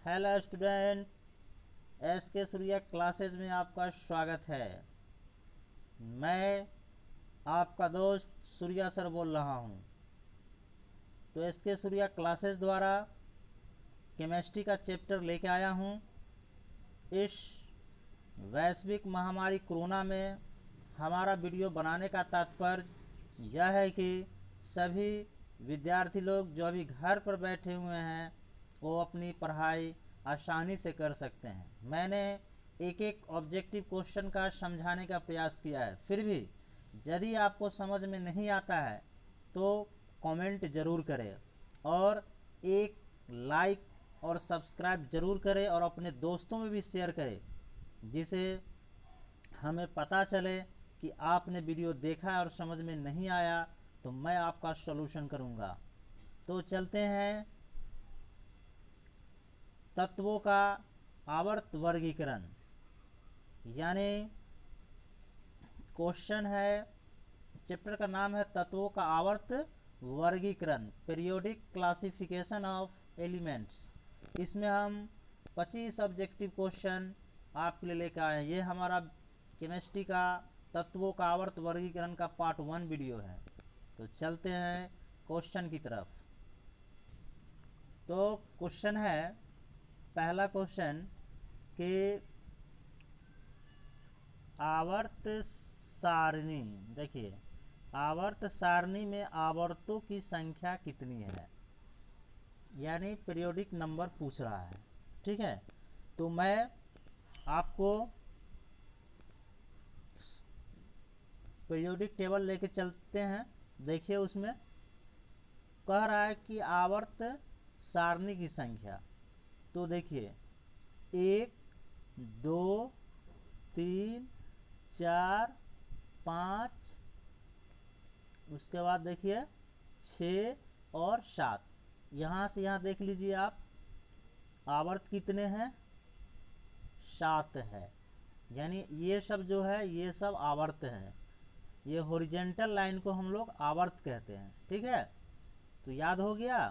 Hello student, S के Surya classes में आपका स्वागत है। मैं आपका दोस्त सूर्या सर बोल रहा हूँ। तो एस के सूर्या क्लासेज द्वारा केमिस्ट्री का चैप्टर लेके आया हूँ। इस वैश्विक महामारी कोरोना में हमारा वीडियो बनाने का तात्पर्य यह है कि सभी विद्यार्थी लोग जो अभी घर पर बैठे हुए हैं वो अपनी पढ़ाई आसानी से कर सकते हैं। मैंने एक एक ऑब्जेक्टिव क्वेश्चन का समझाने का प्रयास किया है। फिर भी यदि आपको समझ में नहीं आता है तो कमेंट ज़रूर करें और एक लाइक और सब्सक्राइब ज़रूर करें और अपने दोस्तों में भी शेयर करें, जिसे हमें पता चले कि आपने वीडियो देखा और समझ में नहीं आया तो मैं आपका सॉल्यूशन करूंगा। तो चलते हैं। तत्वों का आवर्त वर्गीकरण, यानी क्वेश्चन है, चैप्टर का नाम है तत्वों का आवर्त वर्गीकरण, पीरियोडिक क्लासिफिकेशन ऑफ एलिमेंट्स। इसमें हम 25 ऑब्जेक्टिव क्वेश्चन आपके लिए लेकर आए हैं। ये हमारा केमिस्ट्री का तत्वों का आवर्त वर्गीकरण का पार्ट 1 वीडियो है। तो चलते हैं क्वेश्चन की तरफ। तो क्वेश्चन है, पहला क्वेश्चन कि आवर्त सारणी, देखिए आवर्त सारणी में आवर्तों की संख्या कितनी है, यानी पीरियोडिक नंबर पूछ रहा है। ठीक है, तो मैं आपको पीरियोडिक टेबल लेके चलते हैं। देखिए उसमें कह रहा है कि आवर्त सारणी की संख्या। तो देखिए 1 2 3 4 5, उसके बाद देखिए 6 और 7। यहाँ से यहाँ देख लीजिए आप, आवर्त कितने हैं, 7 है। यानी ये सब जो है ये सब आवर्त है। ये हॉरिजेंटल लाइन को हम लोग आवर्त कहते हैं। ठीक है, तो याद हो गया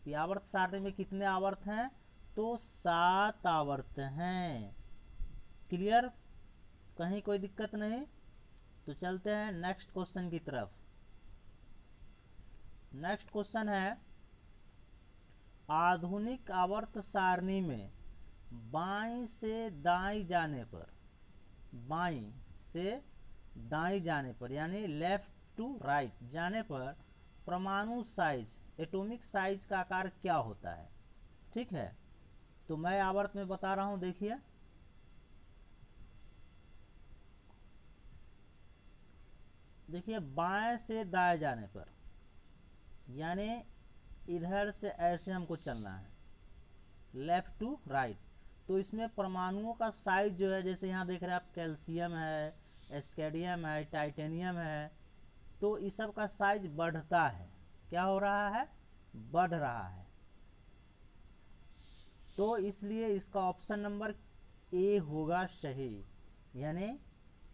कि आवर्त सारणी में कितने आवर्त हैं, तो 7 आवर्त हैं। क्लियर, कहीं कोई दिक्कत नहीं। तो चलते हैं नेक्स्ट क्वेश्चन की तरफ। नेक्स्ट क्वेश्चन है, आधुनिक आवर्त सारणी में बाईं से दाईं जाने पर, बाईं से दाईं जाने पर यानी लेफ्ट टू राइट जाने पर परमाणु साइज, एटॉमिक साइज का आकार क्या होता है। ठीक है, तो मैं आवर्त में बता रहा हूं। देखिए देखिए बाएं से दाएं जाने पर, यानी इधर से ऐसे हमको चलना है, लेफ्ट टू राइट। तो इसमें परमाणुओं का साइज जो है, जैसे यहाँ देख रहे हैं आप, कैल्शियम है, स्कैंडियम है, टाइटेनियम है, तो इस सब का साइज बढ़ता है। क्या हो रहा है, बढ़ रहा है। तो इसलिए इसका ऑप्शन नंबर ए होगा सही, यानी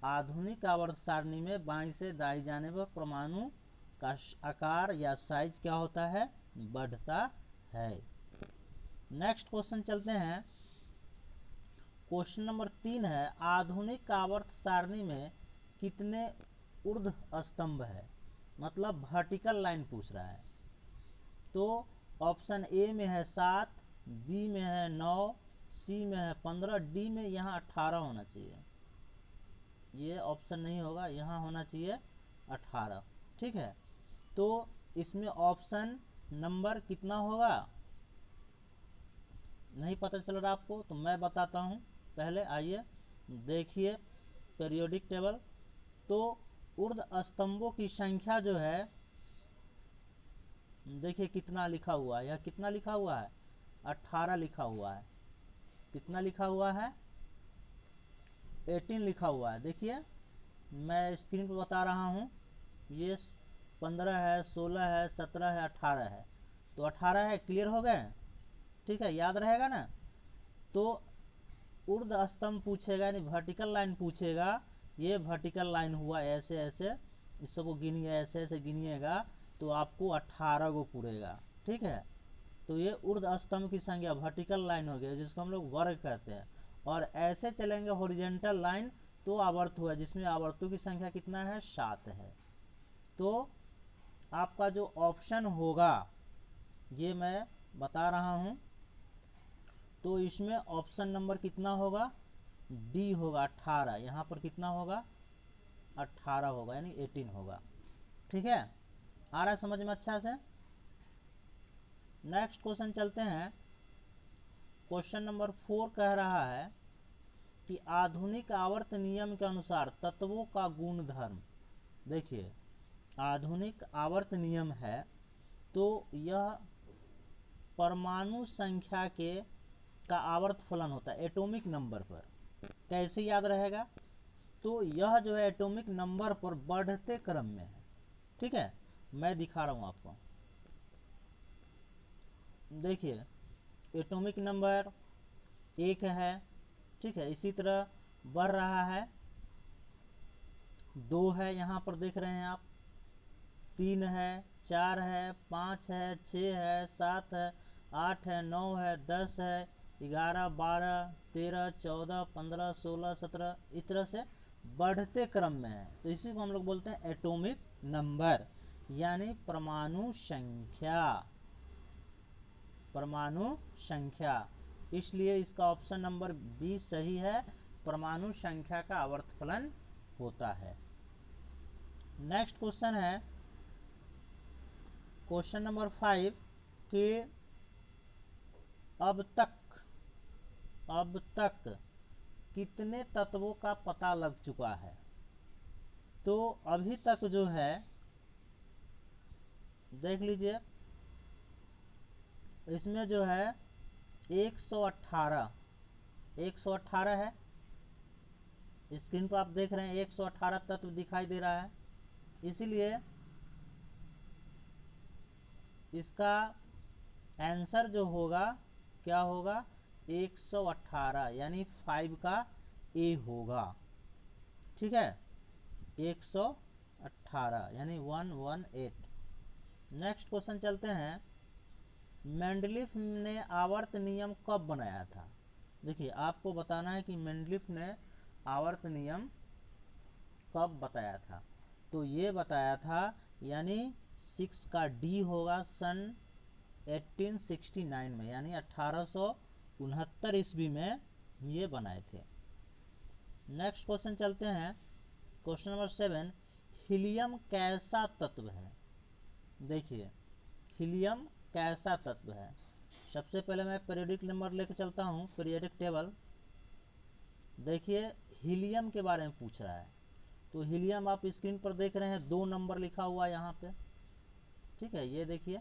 आधुनिक आवर्त सारणी में बाईं से दाईं जाने पर परमाणु का आकार या साइज क्या होता है, बढ़ता है। नेक्स्ट क्वेश्चन चलते हैं। क्वेश्चन नंबर 3 है, आधुनिक आवर्त सारणी में कितने ऊर्ध्व स्तंभ है, मतलब वर्टिकल लाइन पूछ रहा है। तो ऑप्शन ए में है 7, बी में है 9, सी में है 15, डी में यहाँ 18 होना चाहिए। ये ऑप्शन नहीं होगा, यहाँ होना चाहिए 18। ठीक है, तो इसमें ऑप्शन नंबर कितना होगा नहीं पता चल रहा आपको, तो मैं बताता हूँ। पहले आइए देखिए पीरियोडिक टेबल। तो ऊर्ध्व स्तंभों की संख्या जो है, देखिए कितना लिखा हुआ है, यह कितना लिखा हुआ है, 18 लिखा हुआ है। कितना लिखा हुआ है, 18 लिखा हुआ है। देखिए मैं स्क्रीन पर बता रहा हूँ, ये 15 है, 16 है, 17 है, 18 है। तो 18 है। क्लियर हो गए, ठीक है, याद रहेगा ना। तो ऊर्ध्व स्तंभ पूछेगा, यानी वर्टिकल लाइन पूछेगा। ये वर्टिकल लाइन हुआ, ऐसे ऐसे इस सबको गिनिए, ऐसे ऐसे गिनिएगा तो आपको 18 को पूरेगा। ठीक है, तो ये ऊर्ध स्तंभ की संख्या वर्टिकल लाइन हो गया जिसको हम लोग वर्ग कहते हैं। और ऐसे चलेंगे हॉरिजॉन्टल लाइन तो आवर्त हुआ जिसमें आवर्तों की संख्या कितना है 7 है। तो आपका जो ऑप्शन होगा ये मैं बता रहा हूं, तो इसमें ऑप्शन नंबर कितना होगा, डी होगा 18। यहाँ पर कितना होगा 18 होगा यानी 18 होगा। ठीक है, आ रहा है समझ में अच्छा से। नेक्स्ट क्वेश्चन चलते हैं। क्वेश्चन नंबर 4 कह रहा है कि आधुनिक आवर्त नियम के अनुसार तत्वों का गुणधर्म। देखिए आधुनिक आवर्त नियम है तो यह परमाणु संख्या के का आवर्त फलन होता है एटॉमिक नंबर पर। कैसे याद रहेगा, तो यह जो है एटॉमिक नंबर पर बढ़ते क्रम में है। ठीक है, मैं दिखा रहा हूं आपको। देखिए एटॉमिक नंबर 1 है, ठीक है, इसी तरह बढ़ रहा है, 2 है, यहाँ पर देख रहे हैं आप, 3 है, 4 है, 5 है, 6 है, 7 है, 8 है, 9 है, 10 है, 11, 12, 13, 14, 15, 16, 17, इस तरह से बढ़ते क्रम में है। तो इसी को हम लोग बोलते हैं एटॉमिक नंबर यानी परमाणु संख्या। परमाणु संख्या, इसलिए इसका ऑप्शन नंबर बी सही है, परमाणु संख्या का आवर्त फलन होता है। नेक्स्ट क्वेश्चन है क्वेश्चन नंबर 5 कि अब तक कितने तत्वों का पता लग चुका है। तो अभी तक जो है देख लीजिए इसमें जो है 118 है, स्क्रीन पर आप देख रहे हैं 118 तत्व दिखाई दे रहा है। इसीलिए इसका आंसर जो होगा क्या होगा 118 यानी 5 का ए होगा। ठीक है, 118 यानी 118। नेक्स्ट क्वेश्चन चलते हैं। मेंडलीफ ने आवर्त नियम कब बनाया था। देखिए आपको बताना है कि मेंडलीफ ने आवर्त नियम कब बताया था। तो ये बताया था यानी 6 का डी होगा सन 1869 में यानी 1869 ईस्वी में ये बनाए थे। नेक्स्ट क्वेश्चन चलते हैं क्वेश्चन नंबर 7, हीलियम कैसा तत्व है। देखिए हीलियम कैसा तत्व है। सबसे पहले मैं पीरियोडिक नंबर लेके चलता हूँ, पीरियोडिक टेबल। देखिए हीलियम के बारे में पूछ रहा है, तो हीलियम आप स्क्रीन पर देख रहे हैं 2 नंबर लिखा हुआ यहाँ पे। ठीक है, ये देखिए,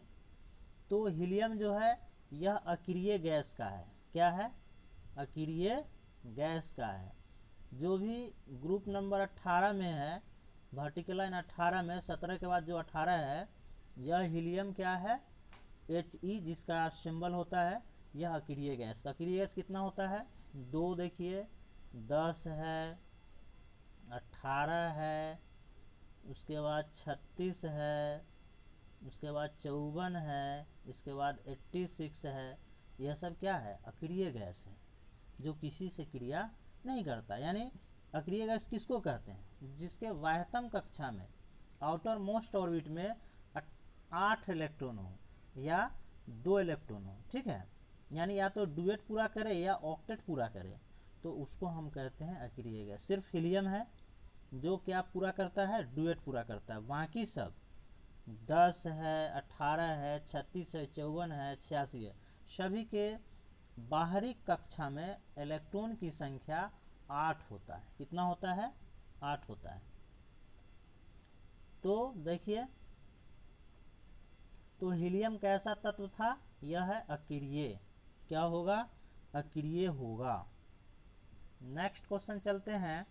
तो हीलियम जो है यह अक्रिय गैस का है। क्या है, अक्रिय गैस का है। जो भी ग्रुप नंबर 18 में है, वर्टिकल लाइन 18 में 17 के बाद जो 18 है, यह हीलियम क्या है, He, जिसका सिंबल होता है, यह अक्रिय गैस। तो अक्रिय गैस कितना होता है 2, देखिए 10 है, 18 है, उसके बाद 36 है, उसके बाद 54 है, इसके बाद 86 है। यह सब क्या है, अक्रिय गैस है जो किसी से क्रिया नहीं करता। यानी अक्रिय गैस किसको कहते हैं, जिसके वाह्यतम कक्षा में आउटर मोस्ट ऑर्बिट में 8 इलेक्ट्रॉन हो या 2 इलेक्ट्रॉन हो। ठीक है, यानी या तो डुएट पूरा करे या ऑक्टेट पूरा करे, तो उसको हम कहते हैं अक्रिय गैस। सिर्फ हीलियम है जो क्या पूरा करता है, डुएट पूरा करता है। बाकी सब 10 है, 18 है, 36 है, 54 है, 86 है, सभी के बाहरी कक्षा में इलेक्ट्रॉन की संख्या 8 होता है। कितना होता है, 8 होता है। तो देखिए, तो हीलियम कैसा तत्व था, यह है अक्रिय। क्या होगा, अक्रिय होगा। नेक्स्ट क्वेश्चन चलते हैं।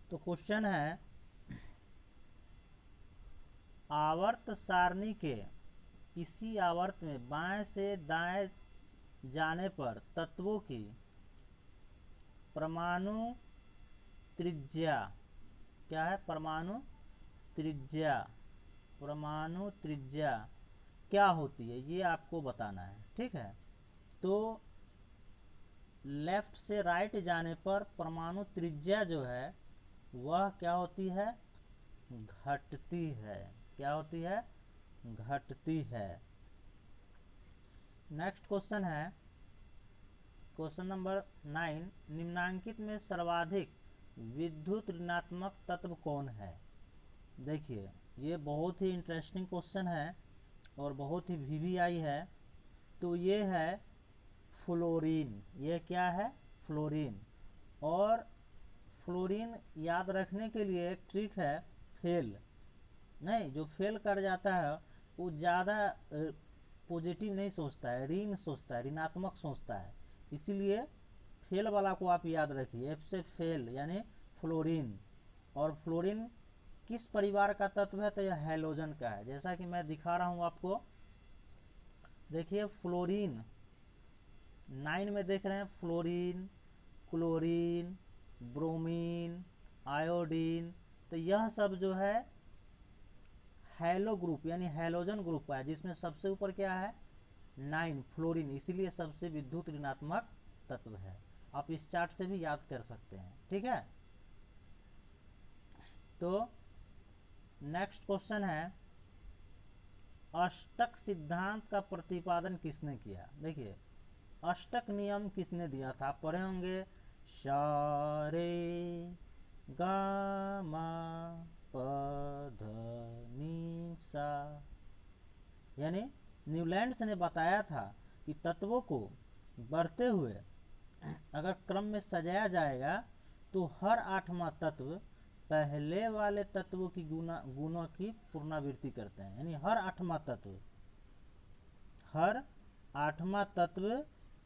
तो क्वेश्चन है आवर्त सारणी के किसी आवर्त में बाएं से दाएं जाने पर तत्वों की परमाणु त्रिज्या क्या है, परमाणु त्रिज्या क्या होती है ये आपको बताना है, ठीक है। तो लेफ्ट से राइट जाने पर परमाणु त्रिज्या जो है वह क्या होती है, घटती है। क्या होती है, घटती है। नेक्स्ट क्वेश्चन है क्वेश्चन नंबर 9, निम्नांकित में सर्वाधिक विद्युत ऋणात्मक तत्व कौन है। देखिए ये बहुत ही इंटरेस्टिंग क्वेश्चन है और बहुत ही वीवीआई है। तो ये है फ्लोरीन। ये क्या है, फ्लोरीन। और फ्लोरीन याद रखने के लिए एक ट्रिक है, फेल नहीं, जो फेल कर जाता है वो ज़्यादा पॉजिटिव नहीं सोचता है, ऋण सोचता है, ऋणात्मक सोचता है। इसीलिए फेल वाला को आप याद रखिए, एफ से फेल यानी फ्लोरीन। और फ्लोरीन किस परिवार का तत्व है, तो यह हैलोजन का है। जैसा कि मैं दिखा रहा हूँ आपको, देखिए फ्लोरीन 9 में देख रहे हैं, फ्लोरीन, क्लोरीन, ब्रोमीन, आयोडीन, तो यह सब जो है हैलो ग्रुप यानी हैलोजन ग्रुप का है, जिसमें सबसे ऊपर क्या है, 9 फ्लोरीन, इसीलिए सबसे विद्युत ऋणात्मक तत्व है। आप इस चार्ट से भी याद कर सकते हैं, ठीक है। तो नेक्स्ट क्वेश्चन है, अष्टक सिद्धांत का प्रतिपादन किसने किया। देखिए अष्टक नियम किसने दिया था, आप पढ़े होंगे, सा रे गा मा प ध नी सा। यानी न्यूलैंड्स ने बताया था कि तत्वों को बढ़ते हुए अगर क्रम में सजाया जाएगा तो हर 8वां तत्व पहले वाले तत्वों की गुणों की पुनरावृत्ति करते हैं। यानी हर 8वां तत्व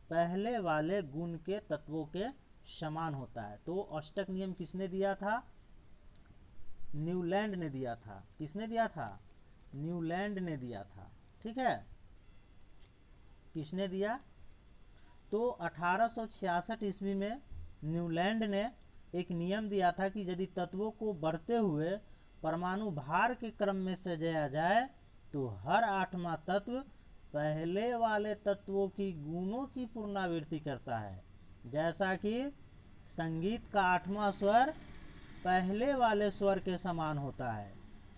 पहले वाले गुण के तत्वों के समान होता है। तो अष्टक नियम किसने दिया था, न्यूलैंड ने दिया था। किसने दिया था, न्यूलैंड ने दिया था, ठीक है। किसने दिया, तो 1866 ईस्वी में न्यूलैंड ने एक नियम दिया था कि यदि तत्वों को बढ़ते हुए परमाणु भार के क्रम में सजाया जाए तो हर 8वां तत्व पहले वाले तत्वों की गुणों की पुनरावृत्ति करता है। जैसा कि संगीत का 8वां स्वर पहले वाले स्वर के समान होता है,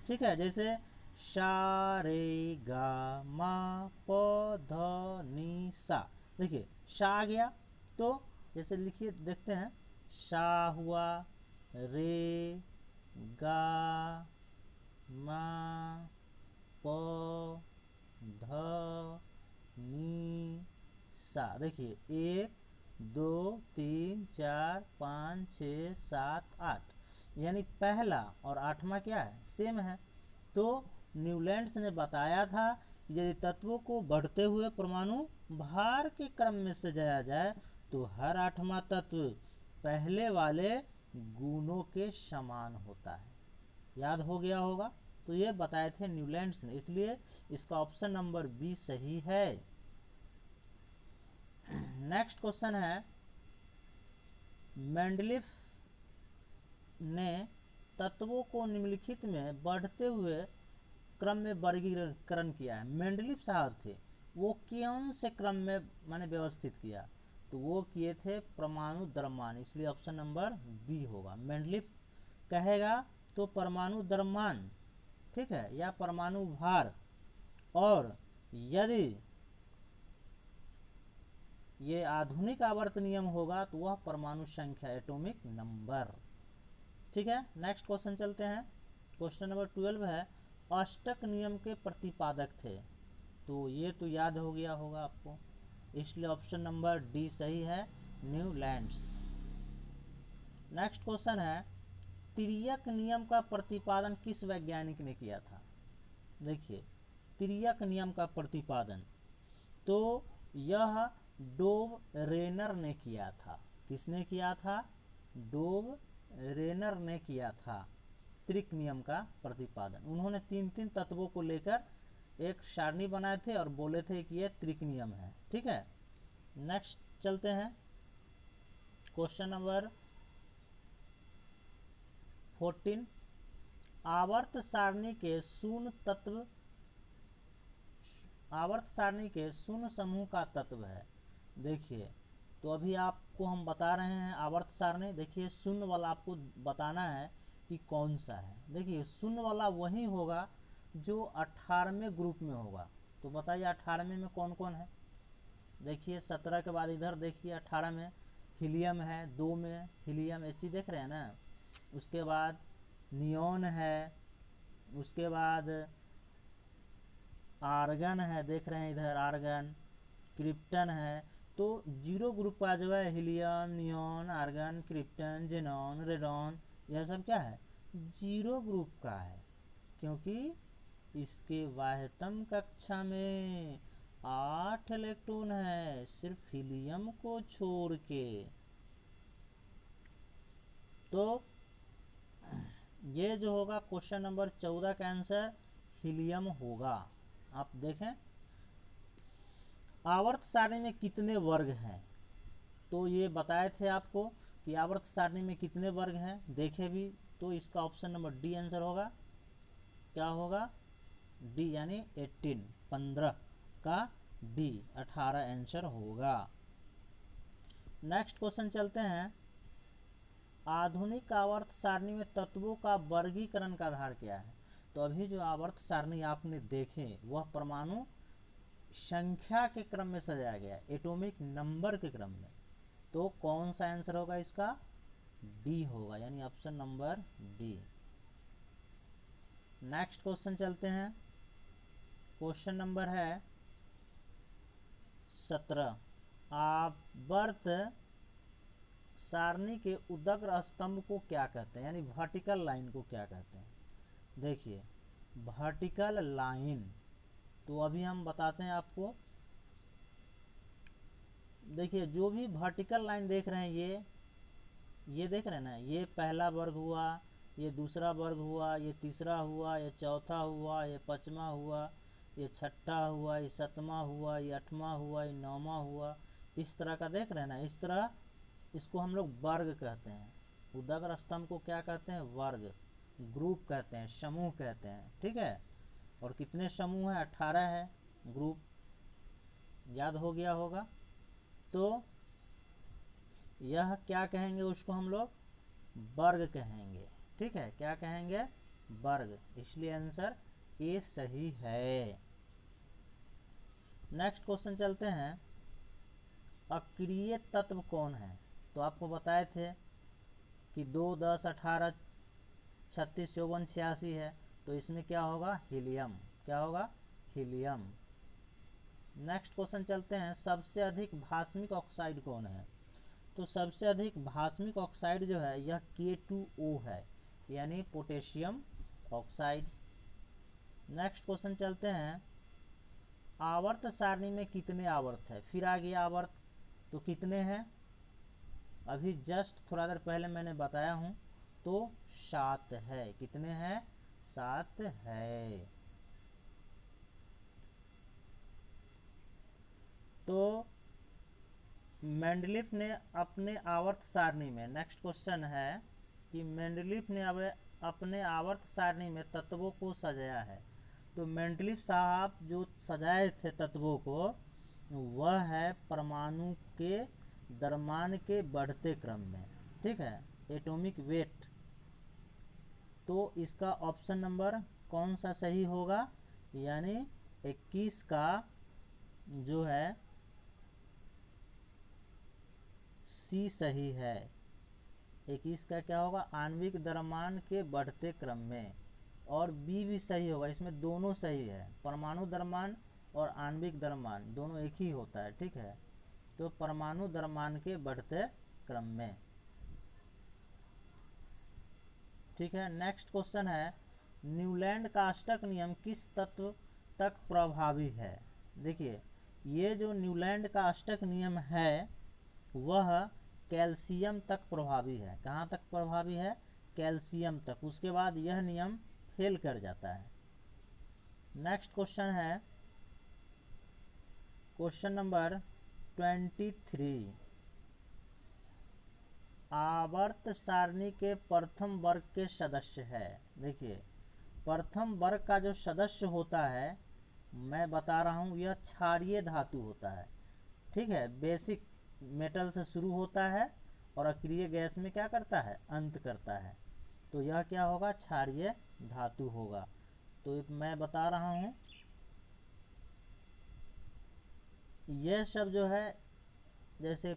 ठीक है। जैसे सा रे गा मा प ध नी सा। देखिए सा आ गया, तो जैसे लिखिए देखते हैं, सा हुआ, रे गा मा प ध नी सा। देखिए 1 2 3 4 5 6 7 8, यानी पहला और 8वां क्या है, सेम है। तो न्यूलैंड्स ने बताया था कि यदि तत्वों को बढ़ते हुए परमाणु भार के क्रम में सजाया जाए तो हर 8वां तत्व पहले वाले गुणों के समान होता है। याद हो गया होगा। तो ये बताए थे न्यूलैंड्स ने, इसलिए इसका ऑप्शन नंबर बी सही है। नेक्स्ट क्वेश्चन है, मेंडलीफ ने तत्वों को निम्नलिखित में बढ़ते हुए क्रम में वर्गीकरण किया है। मेंडलीफ साहब थे, वो कौन से क्रम में मैंने व्यवस्थित किया, तो वो किए थे परमाणु द्रव्यमान, इसलिए ऑप्शन नंबर बी होगा। मेंडलीफ कहेगा तो परमाणु द्रव्यमान, ठीक है, या परमाणु भार, और यदि ये आधुनिक आवर्त नियम होगा तो वह परमाणु संख्या, एटॉमिक नंबर, ठीक है। नेक्स्ट क्वेश्चन चलते हैं, क्वेश्चन नंबर 12 है, अष्टक नियम के प्रतिपादक थे, तो ये तो याद हो गया होगा आपको, इसलिए ऑप्शन नंबर डी सही है, न्यूलैंड्स। नेक्स्ट क्वेश्चन है, तिर्यक नियम का प्रतिपादन किस वैज्ञानिक ने किया था। देखिए तिर्यक नियम का प्रतिपादन तो यह डोव रेनर ने किया था। किसने किया था, डोव रेनर ने किया था त्रिक नियम का प्रतिपादन। उन्होंने 3 तत्वों को लेकर एक सारणी बनाए थे और बोले थे कि ये त्रिक नियम है, ठीक है। नेक्स्ट चलते हैं, क्वेश्चन नंबर 14, आवर्त सारणी के शून्य तत्व आवर्त सारणी के शून्य समूह का तत्व है। देखिए, तो अभी आपको हम बता रहे हैं आवर्त सारणी। देखिए, शून्य वाला आपको बताना है कि कौन सा है। देखिए, शून्य वाला वही होगा जो 18वें ग्रुप में होगा। तो बताइए 18वें में कौन कौन है। देखिए 17 के बाद इधर देखिए 18 में हीलियम है, 2 में हीलियम He देख रहे हैं ना। उसके बाद नियोन है, उसके बाद आर्गन है, देख रहे हैं इधर आर्गन, क्रिप्टन है। तो 0 ग्रुप का जो है helium, neon, argon, krypton, xenon, radon, यह सब क्या है 0 ग्रुप का है, क्योंकि इसके बाह्यतम कक्षा में 8 इलेक्ट्रॉन है सिर्फ हीलियम को छोड़ के। तो ये जो होगा क्वेश्चन नंबर 14 का आंसर हीलियम होगा। आप देखें आवर्त सारणी में कितने वर्ग हैं, तो ये बताए थे आपको कि आवर्त सारणी में कितने वर्ग हैं। देखे भी तो इसका ऑप्शन नंबर डी आंसर होगा। क्या होगा डी, यानी 18, 15 का डी 18 आंसर होगा। नेक्स्ट क्वेश्चन चलते हैं। आधुनिक आवर्त सारणी में तत्वों का वर्गीकरण का आधार क्या है। तो अभी जो आवर्त सारणी आपने देखे वह परमाणु संख्या के क्रम में सजाया गया, एटॉमिक नंबर के क्रम में। तो कौन सा आंसर होगा इसका, डी होगा, यानी option number D. Next question चलते हैं। क्वेश्चन नंबर है 17। आवर्त सारणी के उदग्र स्तंभ को क्या कहते हैं, यानी वर्टिकल लाइन को क्या कहते हैं। देखिए वर्टिकल लाइन, तो अभी हम बताते हैं आपको। देखिए जो भी वर्टिकल लाइन देख रहे हैं, ये देख रहे हैं ना, ये पहला वर्ग हुआ, ये दूसरा वर्ग हुआ, ये तीसरा हुआ, ये चौथा हुआ, ये पांचवा हुआ, ये छठा हुआ, ये सातवां हुआ, ये आठवां हुआ, ये नौवां हुआ। इस तरह का देख रहे हैं ना, इस तरह इसको हम लोग वर्ग कहते हैं। उदग्र स्तंभ को क्या कहते हैं, वर्ग, ग्रुप कहते हैं, समूह कहते हैं। ठीक है, और कितने समूह है, 18 है ग्रुप, याद हो गया होगा। तो यह क्या कहेंगे, उसको हम लोग वर्ग कहेंगे। ठीक है, क्या कहेंगे, वर्ग, इसलिए आंसर ए सही है। नेक्स्ट क्वेश्चन चलते हैं। अक्रिय तत्व कौन है। तो आपको बताए थे कि 2, 10, 18, 36, 54, 86 है, तो इसमें क्या होगा, हीलियम। क्या होगा, हीलियम। नेक्स्ट क्वेश्चन चलते हैं। सबसे अधिक भास्मिक ऑक्साइड कौन है। तो सबसे अधिक भास्मिक ऑक्साइड जो है यह K2O है, यानी पोटेशियम ऑक्साइड। नेक्स्ट क्वेश्चन चलते हैं। आवर्त सारणी में कितने आवर्त है। फिर आ गया आवर्त, तो कितने हैं, अभी जस्ट थोड़ा देर पहले मैंने बताया हूं, तो 7 है। कितने हैं, 7 है। तो मेंडलीफ ने अपने आवर्त सारणी में, नेक्स्ट क्वेश्चन है कि मेंडलीफ ने अब अपने आवर्त सारणी में तत्वों को सजाया है। तो मेंडलीफ साहब जो सजाए थे तत्वों को, वह है परमाणु के द्रव्यमान के बढ़ते क्रम में। ठीक है, एटॉमिक वेट। तो इसका ऑप्शन नंबर कौन सा सही होगा, यानी 21 का जो है सी सही है। 21 का क्या होगा, आणविक द्रव्यमान के बढ़ते क्रम में। और बी भी सही होगा, इसमें दोनों सही है, परमाणु द्रव्यमान और आणविक द्रव्यमान दोनों एक ही होता है। ठीक है, तो परमाणु द्रव्यमान के बढ़ते क्रम में। ठीक है, नेक्स्ट क्वेश्चन है। न्यूलैंड का अष्टक नियम किस तत्व तक प्रभावी है। देखिए ये जो न्यूलैंड का अष्टक नियम है वह कैल्शियम तक प्रभावी है। कहाँ तक प्रभावी है, कैल्शियम तक। उसके बाद यह नियम फेल कर जाता है। नेक्स्ट क्वेश्चन है क्वेश्चन नंबर 23। आवर्त सारणी के प्रथम वर्ग के सदस्य है। देखिए प्रथम वर्ग का जो सदस्य होता है मैं बता रहा हूँ यह क्षारीय धातु होता है। ठीक है, बेसिक मेटल से शुरू होता है और अक्रिय गैस में क्या करता है, अंत करता है। तो यह क्या होगा, क्षारीय धातु होगा। तो मैं बता रहा हूँ यह सब जो है, जैसे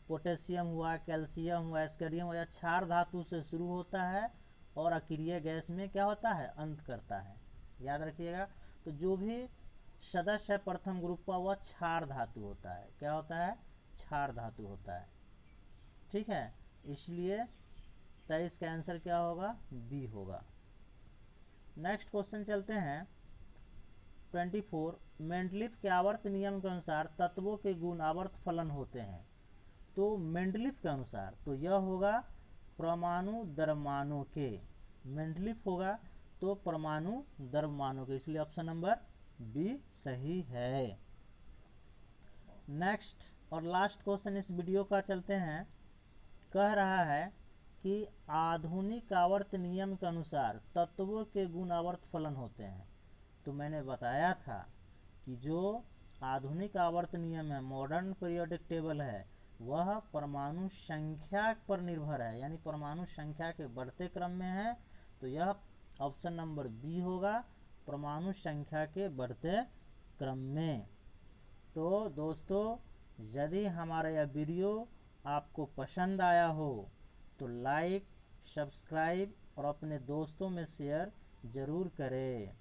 पोटेशियम हुआ, कैल्शियम हुआ, स्केरियम हुआ, क्षार धातु से शुरू होता है और अक्रिय गैस में क्या होता है, अंत करता है। याद रखिएगा। तो जो भी सदस्य है प्रथम ग्रुप का वह क्षार धातु होता है। क्या होता है, क्षार धातु होता है। ठीक है, इसलिए 23 का आंसर क्या होगा, बी होगा। नेक्स्ट क्वेश्चन चलते हैं 24। मेंडलीफ के आवर्त नियम के अनुसार तत्वों के गुण आवर्त फलन होते हैं। तो मेंडलीफ के अनुसार तो यह होगा परमाणु द्रव्यमानों के। मेंडलीफ होगा तो परमाणु द्रव्यमानों के, इसलिए ऑप्शन नंबर बी सही है। नेक्स्ट और लास्ट क्वेश्चन इस वीडियो का चलते हैं। कह रहा है कि आधुनिक आवर्त नियम के अनुसार तत्वों के गुण आवर्त फलन होते हैं। तो मैंने बताया था कि जो आधुनिक आवर्त नियम है, मॉडर्न पीरियोडिक टेबल है, वह परमाणु संख्या पर निर्भर है, यानी परमाणु संख्या के बढ़ते क्रम में है। तो यह ऑप्शन नंबर बी होगा, परमाणु संख्या के बढ़ते क्रम में। तो दोस्तों, यदि हमारा यह वीडियो आपको पसंद आया हो तो लाइक, सब्सक्राइब और अपने दोस्तों में शेयर जरूर करें।